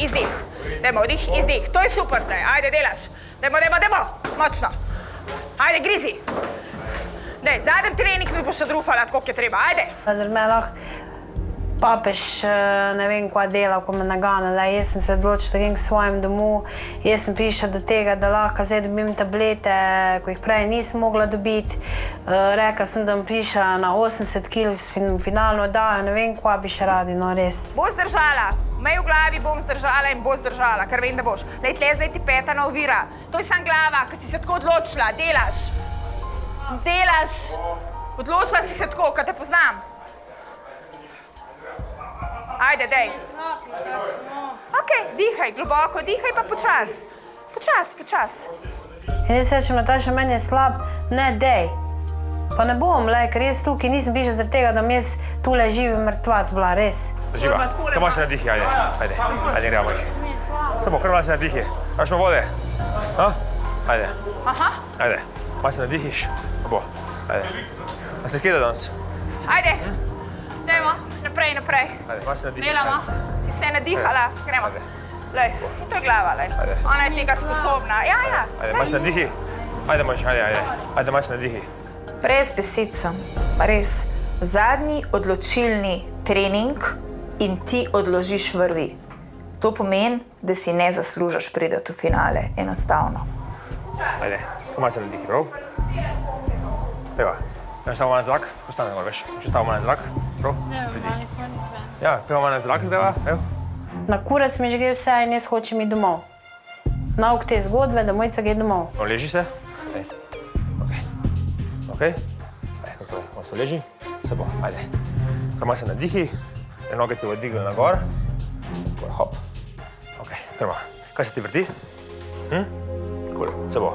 izdih. Dajmo, vdih, izdih. To je super zdaj. Ajde, delaš. Dajmo. Močno. Ajde, grizi. Daj, zadnji trening mi boš odrufala, tako je treba. Ajde. Zaradi me lahko papež ne vem, kva dela, ko me nagane. Jaz sem se odločila, da grem k svojim domu. Jaz sem prišla do tega, da lahko zdaj dobim tablete, ko jih prej nisem mogla dobiti. Rekla sem, da bom prišla na 80 kg v finalno oddajo, ne vem, kva bi še radi, no res. Bo zdržala. Mej v glavi bom zdržala in bo zdržala, ker vem, da boš. Lej, tle zdaj ti peta na ovira. To je sam glava, ker si se tako odločila. Delaš. Odločila si se tako, ker te poznam. Ajde, dej. Ok, dihaj, globoko, dihaj pa počas. Počas. In jaz rečem, Nataša, meni je slab, ne dej. Pa ne bom, ker jaz tukaj nisem prišla zaradi tega, da mi jaz tule živi mrtvac bila, res. Živa, kar malo se nadihi, ajde, gremo več. Samo, kar malo se nadihi. Daš malo vode? Ajde. Ajde, malo se nadihiš. Bo, ajde. A ste kje da danes? Ajde, dajmo, naprej. Ajde, malo se nadihi. Delamo, si se nadihala, gremo. Lej, to je glava, lej. Ona je tega sposobna. Ja. Ajde, malo se nadihi. Ajde, Mojčin, ajde, malo se nadihi. Brez besed sem, res. Zadnji odločilni trening in ti odložiš vrvi. To pomeni, da si ne zaslužiš priti v finale, enostavno. Ajde, malo se nadihi, prav? Peva, grem samo malo na zrak, ostane malo veš. Še stavo malo na zrak, prav? Ne, mali smo nič ven. Ja, peva malo na zrak zdaj, evo. Na kurac mi že gre vse in jaz hočem iti domov. Nauk te zgodbe, da Mojca gre domov. No, leži se. Ok. Kako je, on se leži. Se bo, ajde. Kar malo se nadihi, te noge ti bo dvignile na gor. Tako je, hop. Ok, kar malo. Kaj se ti vrti? Cool, se bo.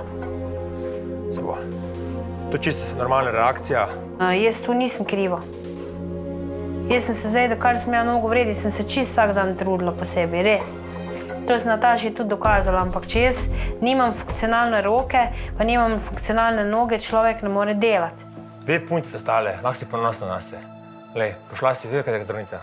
To je čisto normalna reakcija. Jaz tu nisem kriva. Jaz sem se zdaj, dokar sem imela nogo v redu, sem se čisto vsak dan trudila posebej, res. To sem Nataši tudi dokazala, ampak če jaz nimam funkcionalne roke, pa nimam funkcionalne noge, človek ne more delati. 2 punce so stale, lahko si ponosna na se. Lej, pošla si, videla, kaj je zdravnica.